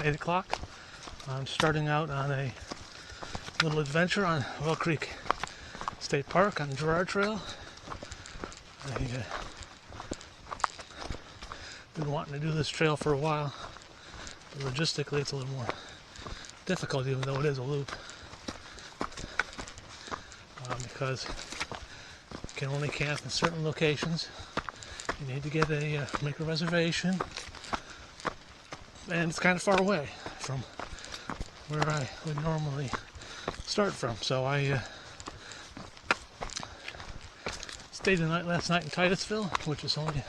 around 8 o'clock. I'm starting out on a little adventure on Well Creek State Park on the Gerard Trail. I've been wanting to do this trail for a while, but logistically it's a little more difficult, even though it is a loop, because you can only camp in certain locations. You need to make a reservation, and it's kind of far away from where I would normally start from. So I stayed the night last night in Titusville, which is only a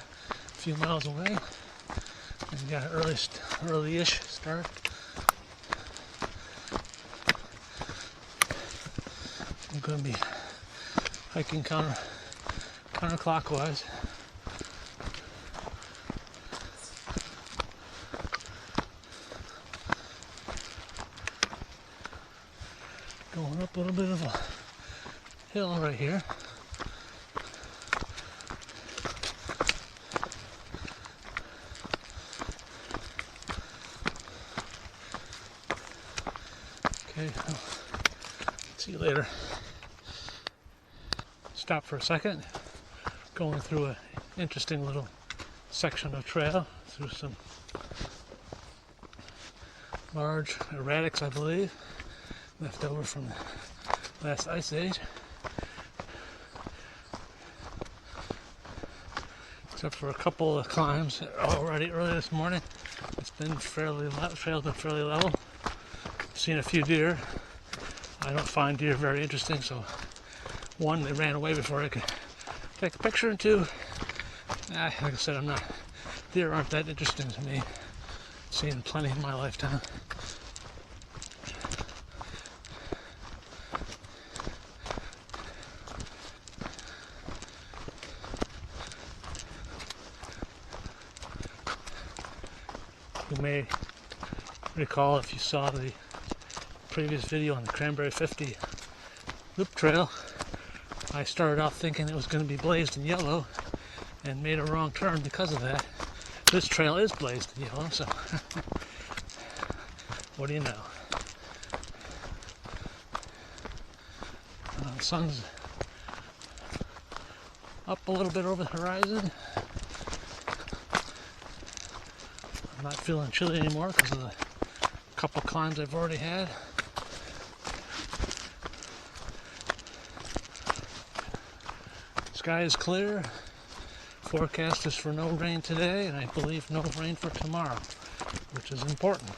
few miles away, and got an early-ish start. I'm going to be hiking counterclockwise. Going up a little bit of a hill right here. Okay, well, see you later. Stop for a second. Going through an interesting little section of trail through some large erratics, I believe, left over from the last ice age. Except for a couple of climbs already early this morning. It's been trail's been fairly level. I've seen a few deer. I don't find deer very interesting, so one, they ran away before I could take a picture, and two, like I said, deer aren't that interesting to me. I've seen plenty in my lifetime. You may recall, if you saw the previous video on the Cranberry 50 loop trail, I started off thinking it was going to be blazed in yellow and made a wrong turn because of that. This trail is blazed in yellow, so what do you know? The sun's up a little bit over the horizon. I'm not feeling chilly anymore because of the couple climbs I've already had. Sky is clear. Forecast is for no rain today, and I believe no rain for tomorrow, which is important.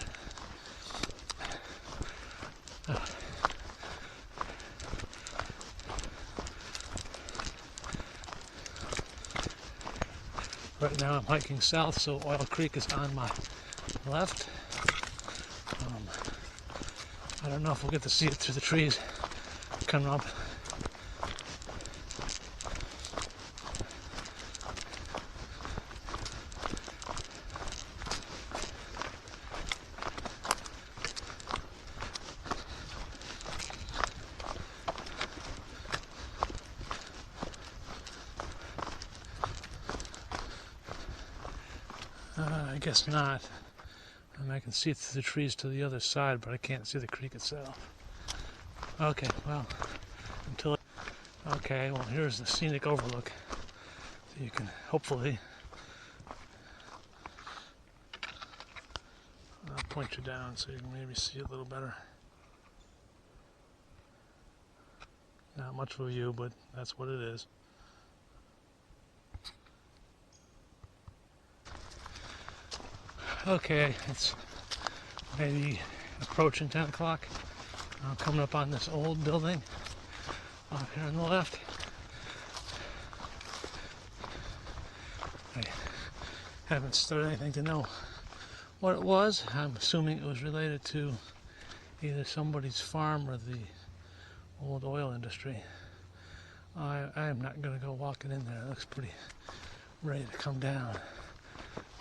Right now I'm hiking south, so Oil Creek is on my left. I don't know if we'll get to see it through the trees coming up. I guess not. And I can see it through the trees to the other side, but I can't see the creek itself. Okay, well, okay, well, here's the Scenic Overlook. So you can hopefully, I'll point you down so you can maybe see it a little better. Not much of a view, but that's what it is. Okay, it's maybe approaching 10 o'clock. I'm coming up on this old building off here on the left. I haven't studied anything to know what it was. I'm assuming it was related to either somebody's farm or the old oil industry. I am not going to go walking in there. It looks pretty ready to come down,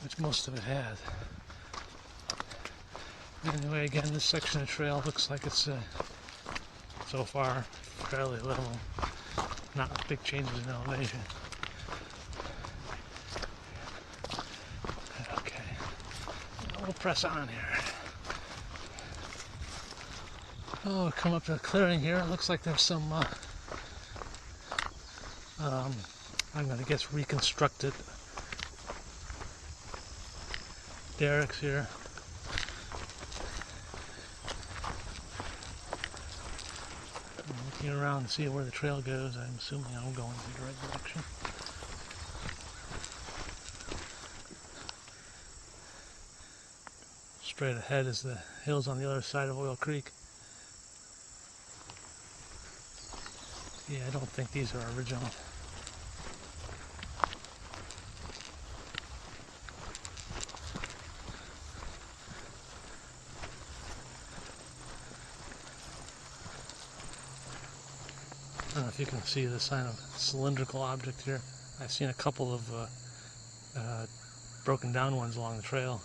which most of it has. Anyway, again, this section of trail looks like it's so far fairly level, not big changes in elevation. Okay, we'll press on here. Oh, come up to a clearing here. It looks like there's some, I'm going to guess reconstructed derricks here. I'm looking around to see where the trail goes. I'm assuming I'm going in the right direction. Straight ahead is the hills on the other side of Oil Creek. Yeah, I don't think these are original. I don't know if you can see the sign of cylindrical object here. I've seen a couple of broken down ones along the trail.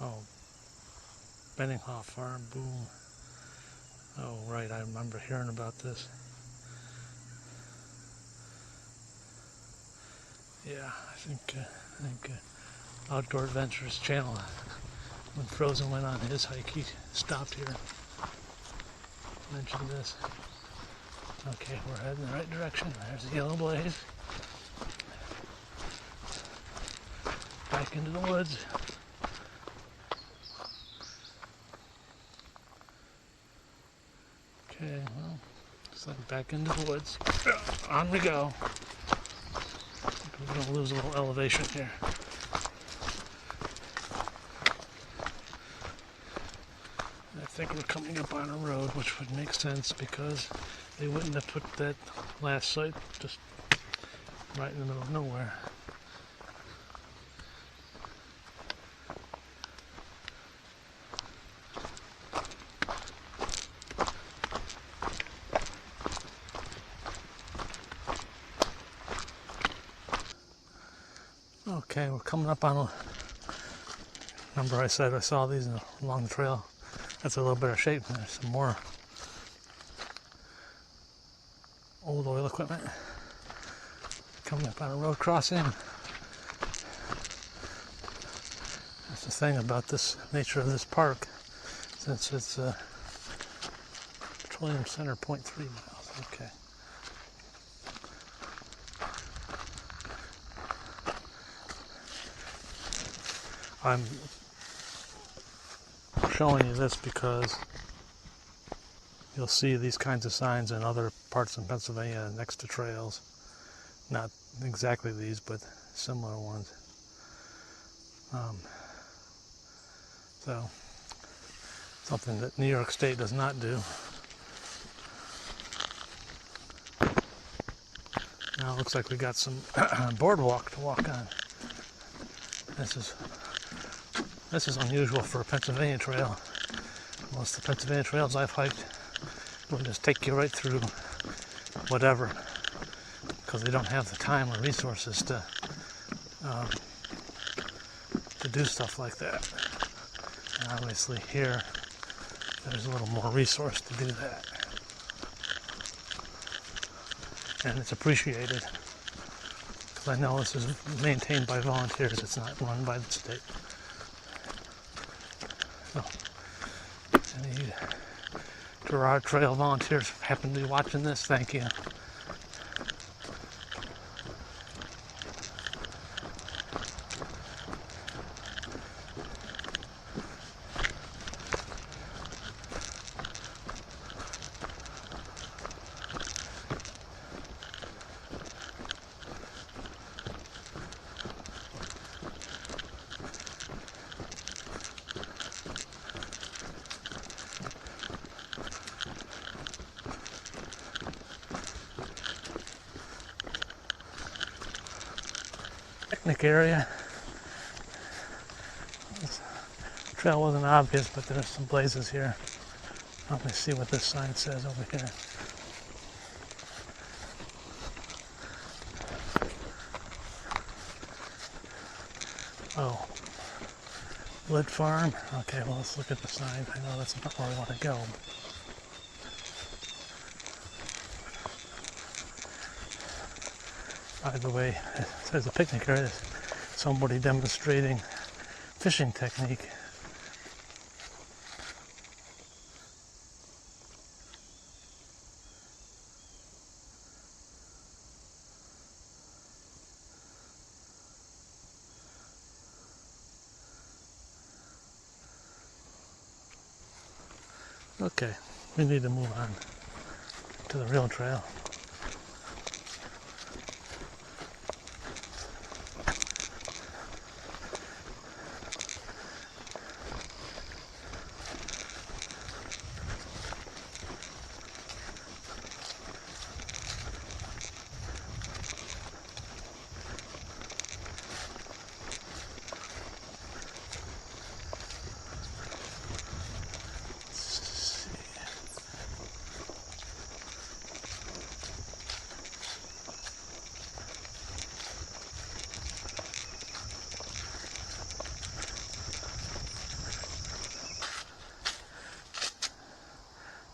Oh, Benninghoff Farm, boom. Oh, right, I remember hearing about this. Yeah, I think Outdoor Adventures channel, when Frozen went on his hike, he stopped here, mentioned this. Okay, we're heading in the right direction. There's the yellow blaze. Back into the woods. Okay, well, looks like back into the woods. On we go. We're going to lose a little elevation here. I think we're coming up on a road, which would make sense because they wouldn't have put that last site just right in the middle of nowhere. Okay, we're coming up on a... Remember I said I saw these along the trail. That's a little better shape. There's some more old oil equipment. Coming up on a road crossing. That's the thing about this nature of this park. Since it's Petroleum Center 0.3 miles. Okay. I'm showing you this because you'll see these kinds of signs in other parts of Pennsylvania next to trails. Not exactly these, but similar ones. So, something that New York State does not do. Now it looks like we got some boardwalk to walk on. This is unusual for a Pennsylvania trail. Most of the Pennsylvania trails I've hiked will just take you right through whatever, because they don't have the time or resources to do stuff like that. And obviously here, there's a little more resource to do that. And it's appreciated, because I know this is maintained by volunteers, it's not run by the state. So, any Gerard Trail volunteers happen to be watching this, thank you. Picnic area. This trail wasn't obvious, but there's some blazes here. Let me see what this sign says over here. Oh, Wood Farm. Okay, well, let's look at the sign. I know that's not where we want to go. By the way, it says a picnic area. Somebody demonstrating fishing technique. Okay, we need to move on to the real trail.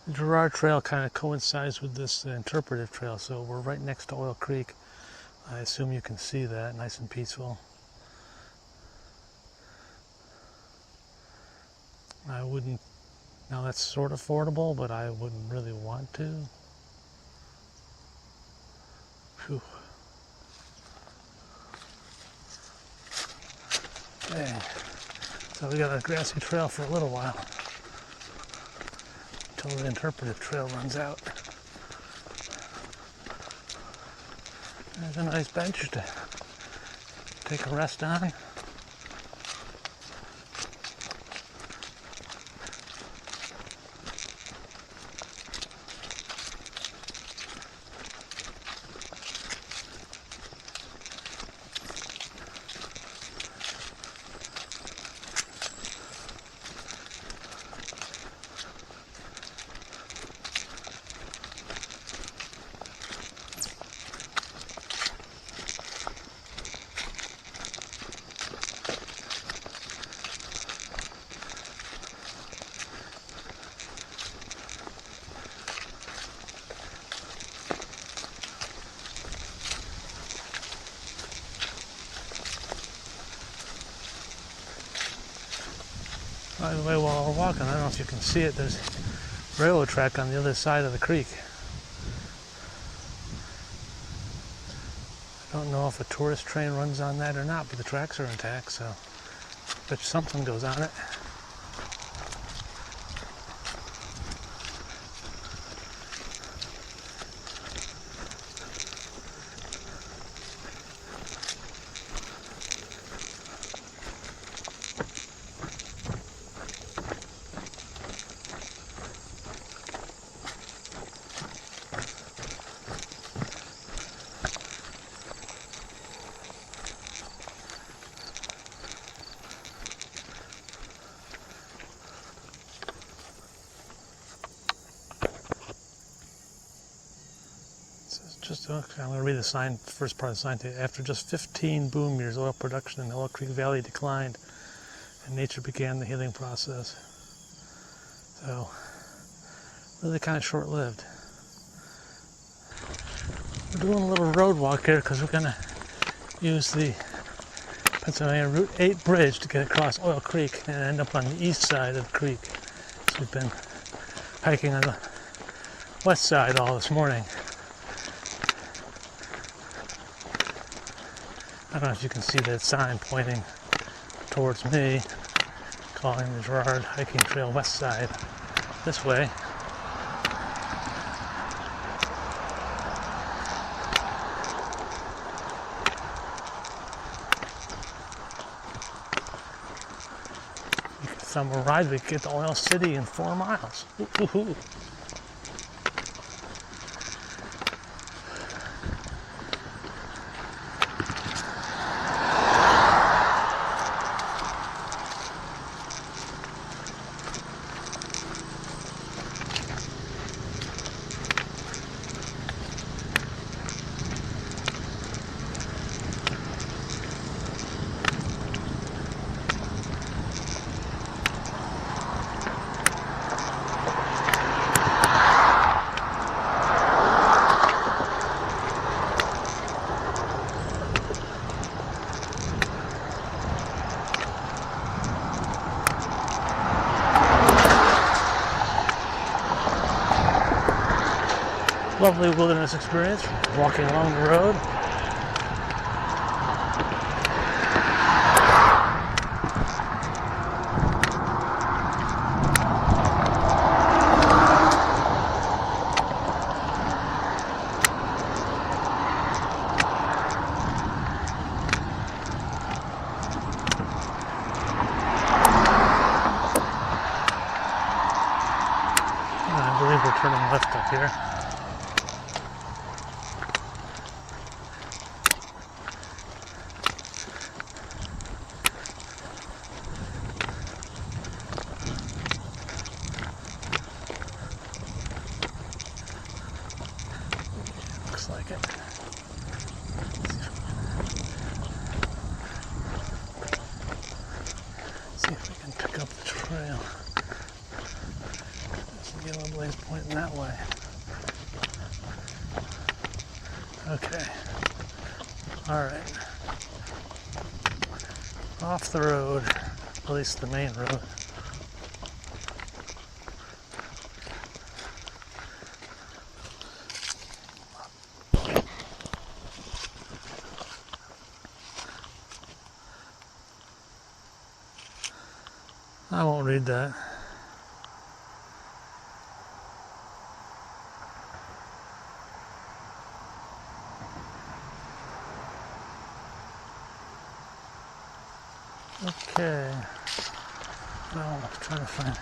The Gerard Trail kind of coincides with this interpretive trail, so we're right next to Oil Creek. I assume you can see that, nice and peaceful. I wouldn't, now that's sort of fordable, but I wouldn't really want to. Whew. Okay. So we got a grassy trail for a little while. Until the interpretive trail runs out. There's a nice bench to take a rest on. By the way, while we're walking, I don't know if you can see it, there's a railroad track on the other side of the creek. I don't know if a tourist train runs on that or not, but the tracks are intact, so I bet something goes on it. I'm going to read the sign, first part of the sign to you. After just 15 boom years, oil production in the Oil Creek Valley declined and nature began the healing process. So, really kind of short-lived. We're doing a little road walk here because we're going to use the Pennsylvania Route 8 bridge to get across Oil Creek and end up on the east side of the creek. So we've been hiking on the west side all this morning. I don't know if you can see that sign pointing towards me, calling the Gerard Hiking Trail West Side this way. Summer ride, we get to Oil City in 4 miles. Woo-hoo-hoo. Lovely wilderness experience, walking along the road. I believe we're turning left up here. Looks like it. See if we can pick up the trail. Get a little blaze pointing that way. Okay. Alright. Off the road. At least the main road. I won't read that. Okay. Well, I'm trying to find.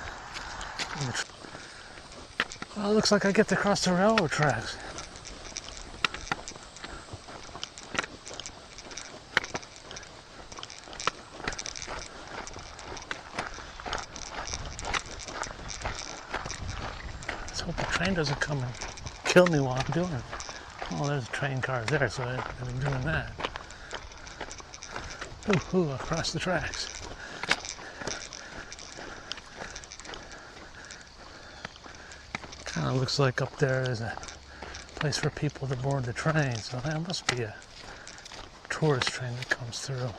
Well, it looks like I get to cross the railroad tracks. Let's hope the train doesn't come and kill me while I'm doing it. Oh, there's train cars there, so I've been doing that. Ooh, across the tracks. Kind of looks like up there is a place for people to board the train, so that must be a tourist train that comes through.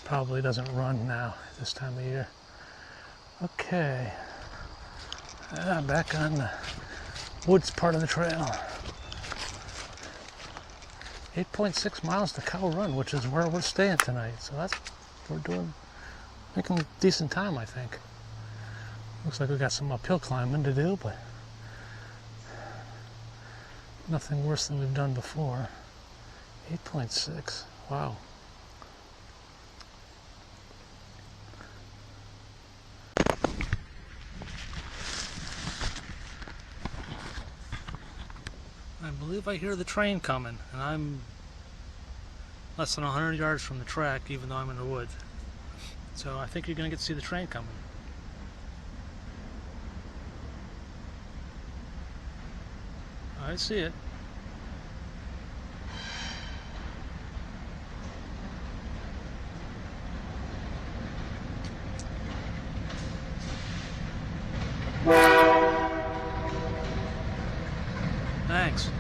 Probably doesn't run now this time of year. Okay. Back on the woods part of the trail. 8.6 miles to Cow Run, which is where we're staying tonight. So we're making decent time, I think. Looks like we got some uphill climbing to do, but nothing worse than we've done before. 8.6, wow. I believe I hear the train coming, and I'm less than 100 yards from the track, even though I'm in the woods. So I think you're going to get to see the train coming. I see it. Thanks.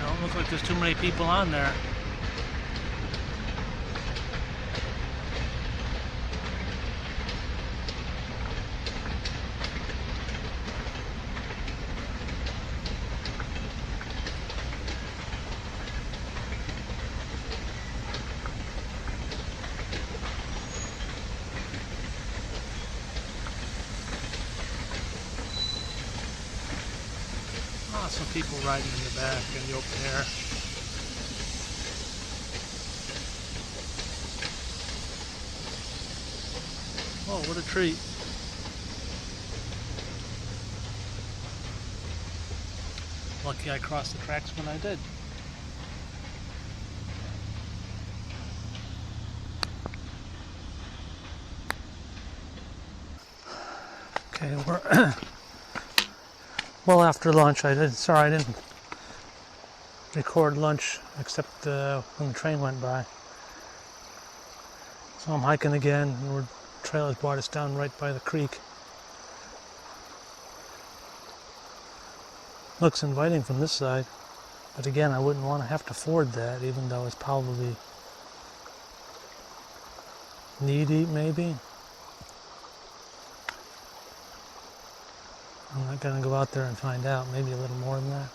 Don't look like there's too many people on there. Some people riding in the back in the open air. Oh, what a treat. Lucky I crossed the tracks when I did. Okay, we're well after lunch. I didn't record lunch except when the train went by. So I'm hiking again, and the trail has brought us down right by the creek. Looks inviting from this side. But again, I wouldn't want to have to ford that, even though it's probably knee-deep, maybe. I'm not going to go out there and find out. Maybe a little more than that.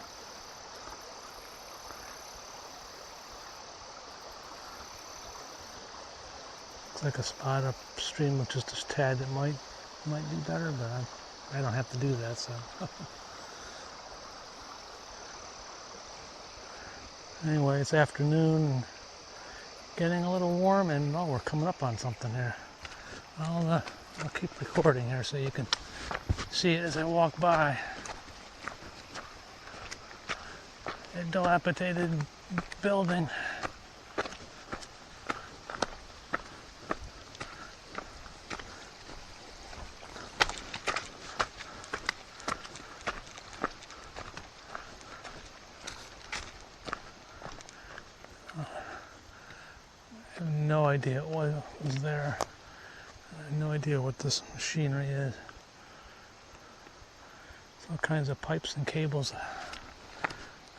It's like a spot upstream with just a tad that might be better, but I don't have to do that, so. Anyway, it's afternoon and getting a little warm, and oh, we're coming up on something here. I'll keep recording here so you can see it as I walk by. A dilapidated building. I have no idea what was there. I have no idea what this machinery is. All kinds of pipes and cables.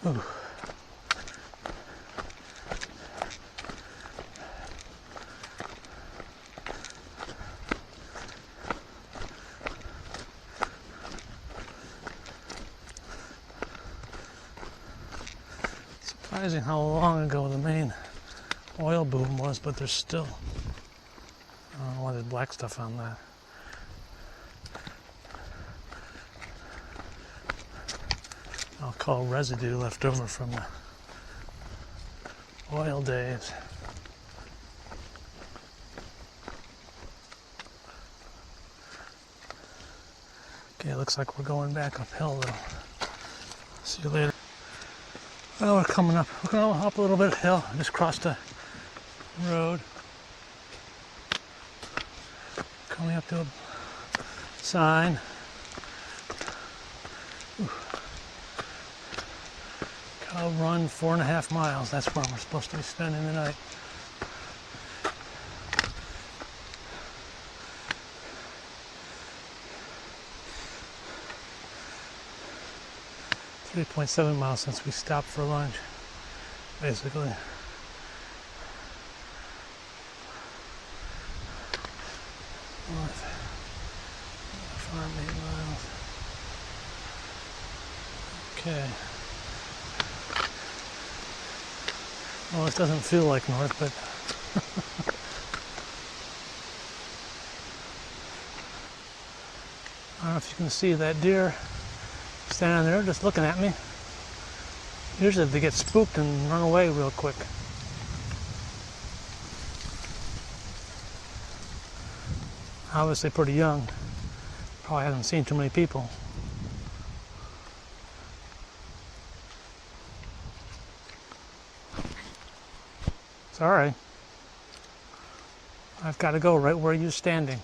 Ooh. Surprising how long ago the main oil boom was, but there's still a lot of black stuff on that. I'll call residue left over from the oil days. Okay, it looks like we're going back uphill though. See you later. Well, we're coming up. We're going up a little bit of hill. I just crossed a road. Coming up to a sign. I'll run 4.5 miles. That's where we're supposed to be spending the night. .7 miles since we stopped for lunch, basically. Farm 8 miles. Okay. Well, this doesn't feel like north, but I don't know if you can see that deer standing there just looking at me. Usually they get spooked and run away real quick. Obviously pretty young. Probably hasn't seen too many people. Sorry. I've got to go right where you're standing.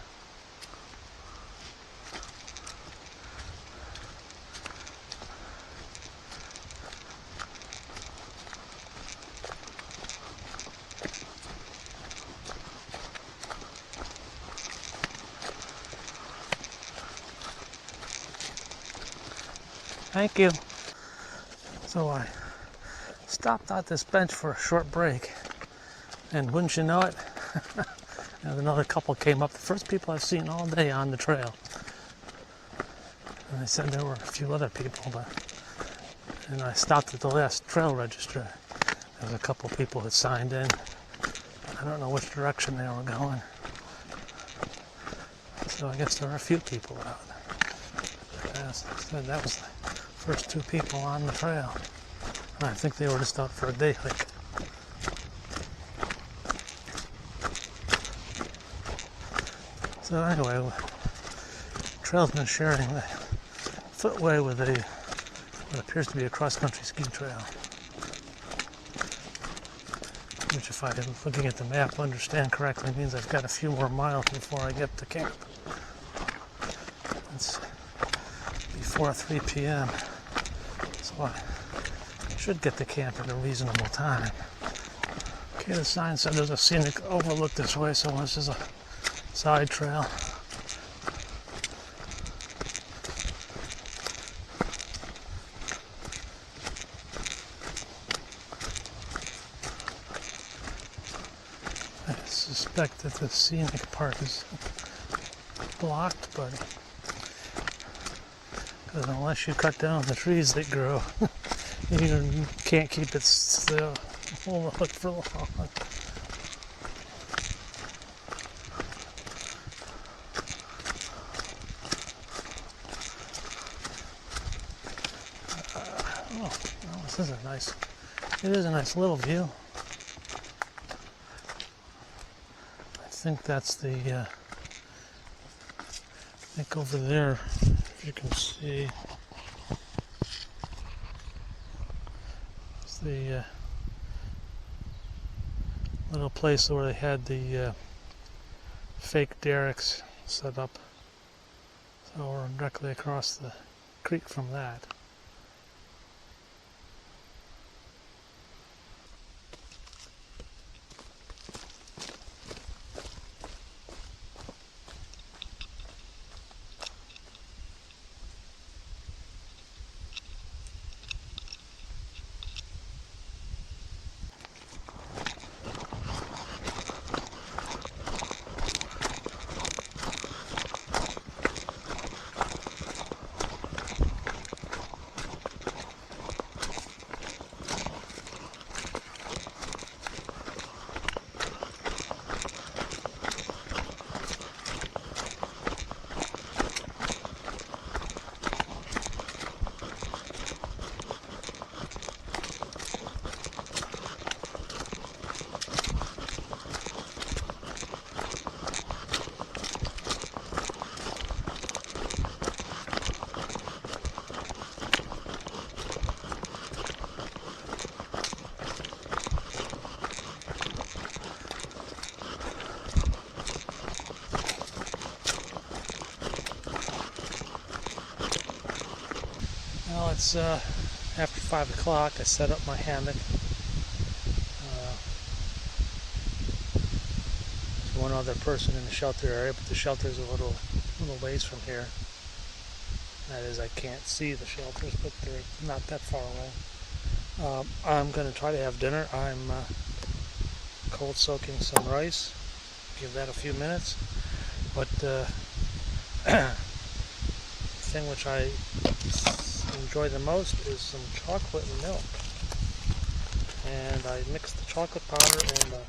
Thank you. So I stopped at this bench for a short break, and wouldn't you know it, and another couple came up. The first people I've seen all day on the trail. And they said there were a few other people, and I stopped at the last trail register. There was a couple people that signed in. I don't know which direction they were going. So I guess there were a few people out. That was the first 2 people on the trail. I think they were just out for a day hike. So anyway, the trail's been sharing the footway with what appears to be a cross-country ski trail. Which, if I'm looking at the map, understand correctly, means I've got a few more miles before I get to camp. It's before 3 p.m. So I should get to camp at a reasonable time. Okay, the sign said there's a scenic overlook this way, so this is a side trail. I suspect that the scenic part is blocked, but unless you cut down the trees that grow, you can't keep it still overlooked for long. This is it is a nice little view. I think that's the, I think over there, if you can see, it's the little place where they had the fake derricks set up. So we're directly across the creek from that. Well, it's after 5 o'clock. I set up my hammock. There's one other person in the shelter area, but the shelter's a little ways from here. That is, I can't see the shelters, but they're not that far away. I'm going to try to have dinner. I'm cold soaking some rice. Give that a few minutes. But the thing which I enjoy the most is some chocolate and milk. And I mix the chocolate powder and the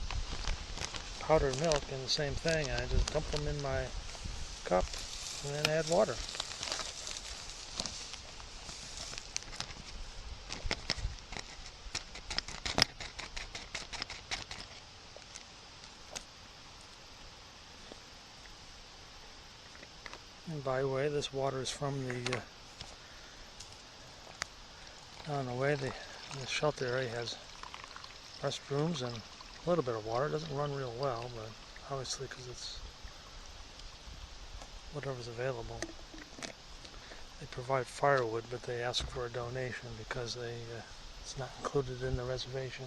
powdered milk in the same thing, and I just dump them in my cup and then add water. And by the way, this water is from the down the way. The shelter area has restrooms and a little bit of water. It doesn't run real well, but obviously because it's whatever's available. They provide firewood, but they ask for a donation because it's not included in the reservation.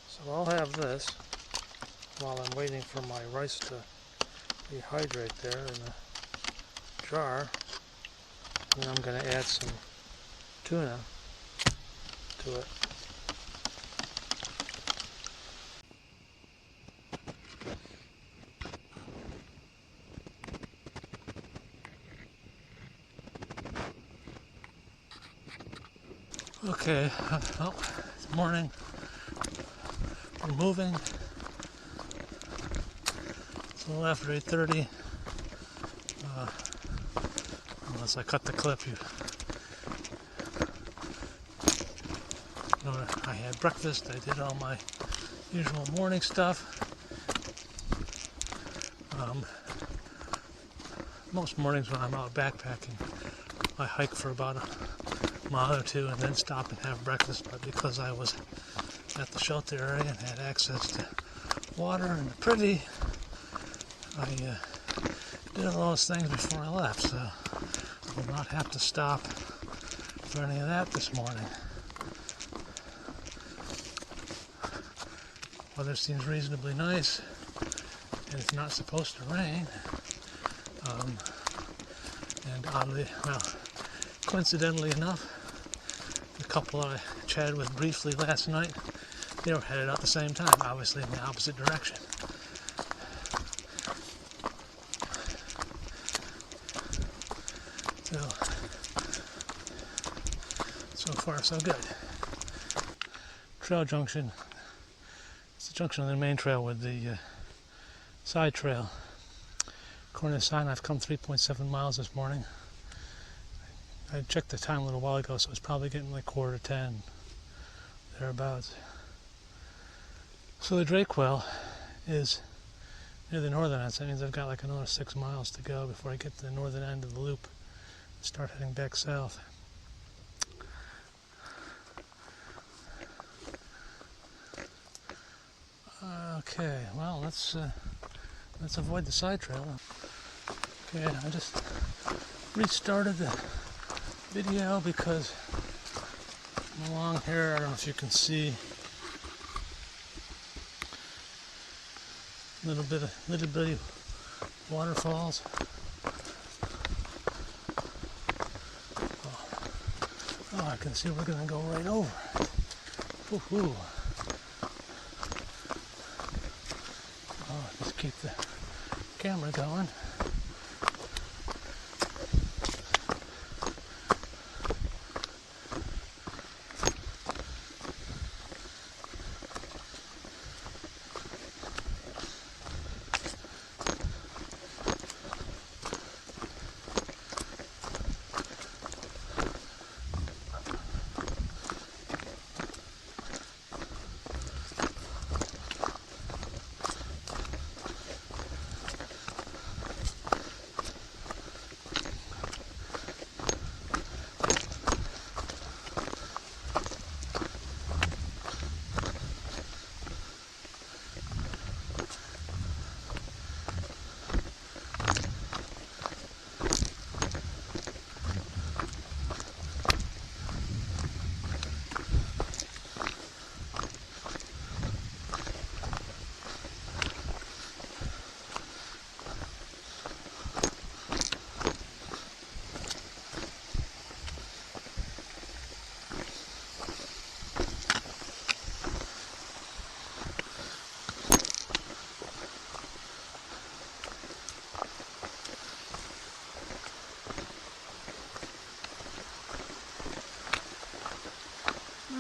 So I'll have this while I'm waiting for my rice to dehydrate there in a jar. And I'm going to add some tuna to it. Okay, well, it's morning. We're moving. It's a little after 8:30. Unless I cut the clip, you know, I had breakfast. I did all my usual morning stuff. Most mornings when I'm out backpacking, I hike for about a mile or two and then stop and have breakfast. But because I was at the shelter area and had access to water and the privy, I did all those things before I left, so I will not have to stop for any of that this morning. Weather seems reasonably nice, and it's not supposed to rain. And oddly, well, coincidentally enough, couple I chatted with briefly last night, they were headed out the same time, obviously in the opposite direction. So far so good. Trail junction. It's the junction of the main trail with the side trail. According to the sign, I've come 3.7 miles this morning. I checked the time a little while ago, so it's probably getting like 9:45, thereabouts. So the Drake Well is near the northern end, so that means I've got like another 6 miles to go before I get to the northern end of the loop and start heading back south. Okay, well, let's avoid the side trail. Okay, I just restarted the video because along here, I don't know if you can see little bitty waterfalls. Oh, I can see we're gonna go right over it. Woohoo! Oh, just keep the camera going.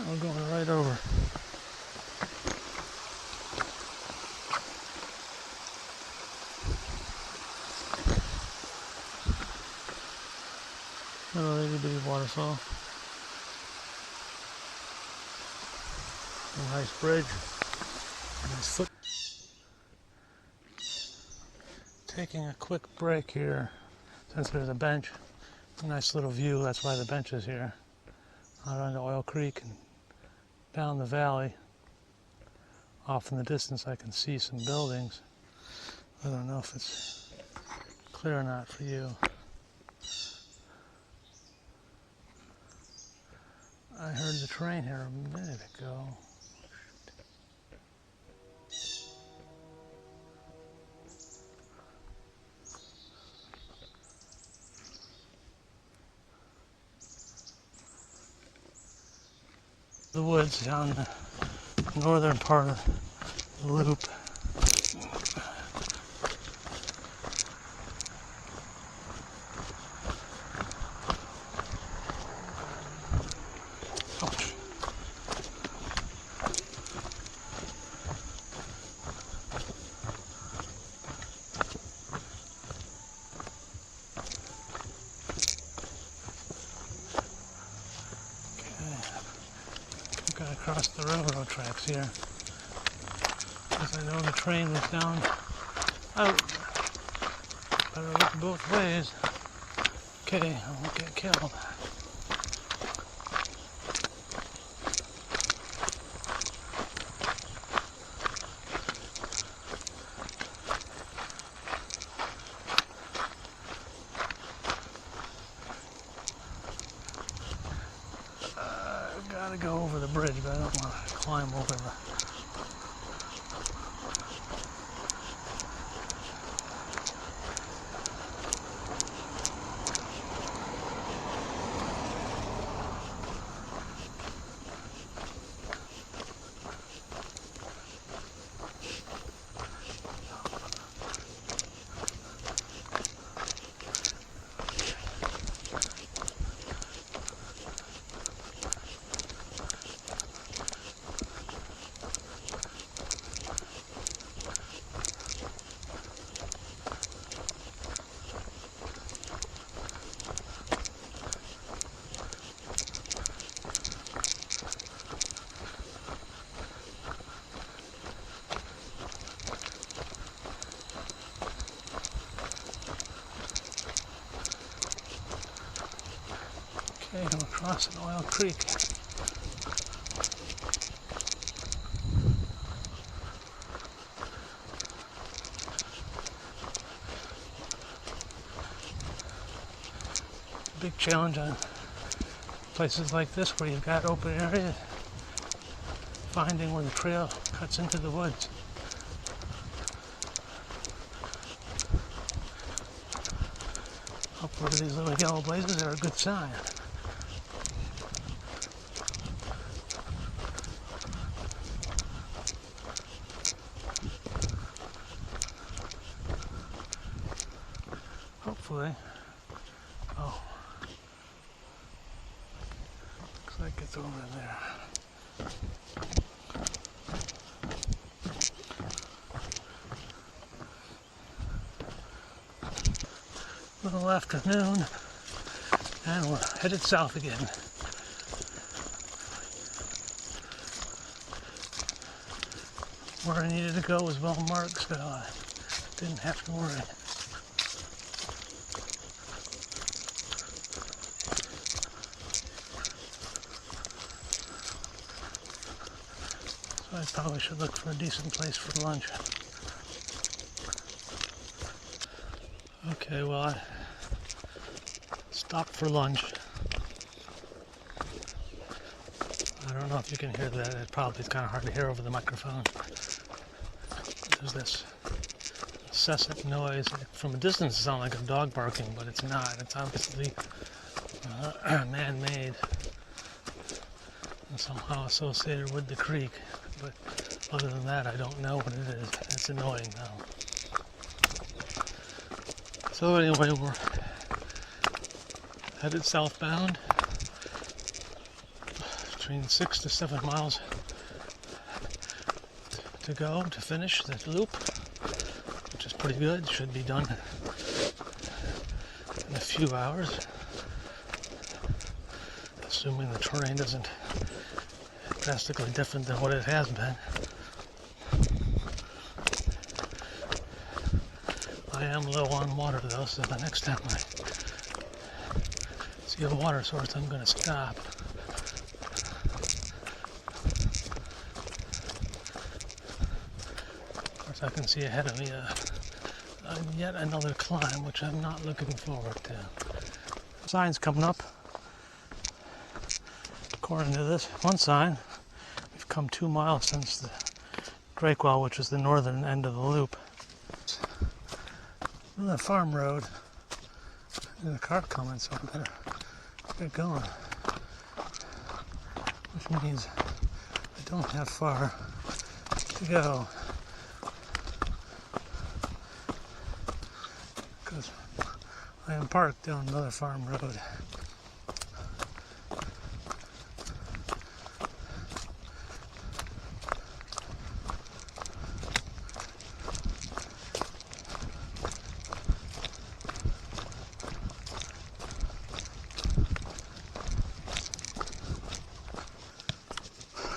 We're going right over. Another little bitty waterfall. A nice bridge. Nice foot. Taking a quick break here since there's a bench. A nice little view, that's why the bench is here. Out onto Oil Creek and down the valley. Off in the distance I can see some buildings. I don't know if it's clear or not for you. I heard the train here a minute ago. The woods down the northern part of the loop. Ouch. Across the railroad tracks here, because I know the train was down out. Better look both ways. Okay, I won't get killed. Gotta go over the bridge, but I don't want to climb over the... Okay, I'm across an oil creek. Big challenge on places like this where you've got open area, finding where the trail cuts into the woods. Hopefully these little yellow blazes are a good sign. Hopefully. Oh. Looks like it's over there. Little afternoon, and we're headed south again. Where I needed to go was well marked, so I didn't have to worry. So I probably should look for a decent place for lunch. Okay, well, I stopped for lunch. I don't know if you can hear that. It's kind of hard to hear over the microphone. There's this incessant noise. From a distance, it sounds like a dog barking, but it's not. It's obviously man-made and somehow associated with the creek. But other than that, I don't know what it is. It's annoying now. So anyway, we're headed southbound, between 6 to 7 miles to go to finish the loop, which is pretty good. Should be done in a few hours, assuming the terrain isn't drastically different than what it has been. I am low on water though, so the next time I see a water source, I'm going to stop. Of course, I can see ahead of me yet another climb, which I'm not looking forward to. Signs coming up. According to this one sign, we've come 2 miles since the Drakewell, which is the northern end of the loop. The farm road. There's a car coming, so I better get going. Which means I don't have far to go. Because I am parked down another farm road.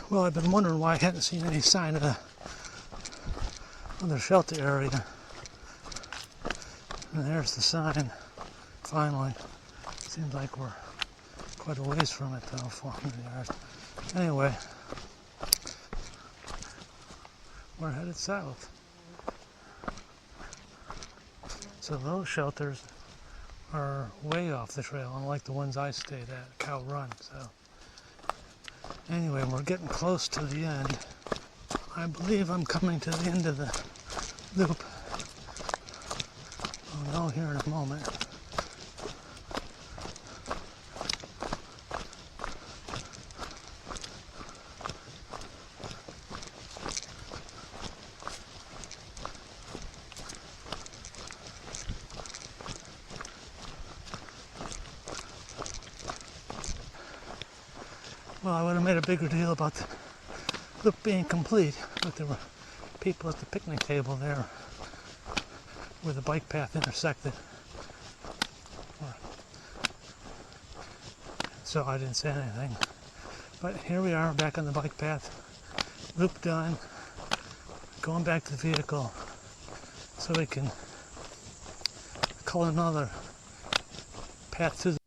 Well, I've been wondering why I hadn't seen any sign of the other shelter area. And there's the sign, finally. Seems like we're quite a ways from it though, 400 yards. Anyway, we're headed south. So those shelters are way off the trail, unlike the ones I stayed at, Cow Run. So anyway, we're getting close to the end. I believe I'm coming to the end of the loop. I'll know here in a moment. Well, I would have made a bigger deal about the loop being complete, but there were people at the picnic table there where the bike path intersected. So I didn't say anything. But here we are, back on the bike path, loop done, going back to the vehicle so we can call another path to the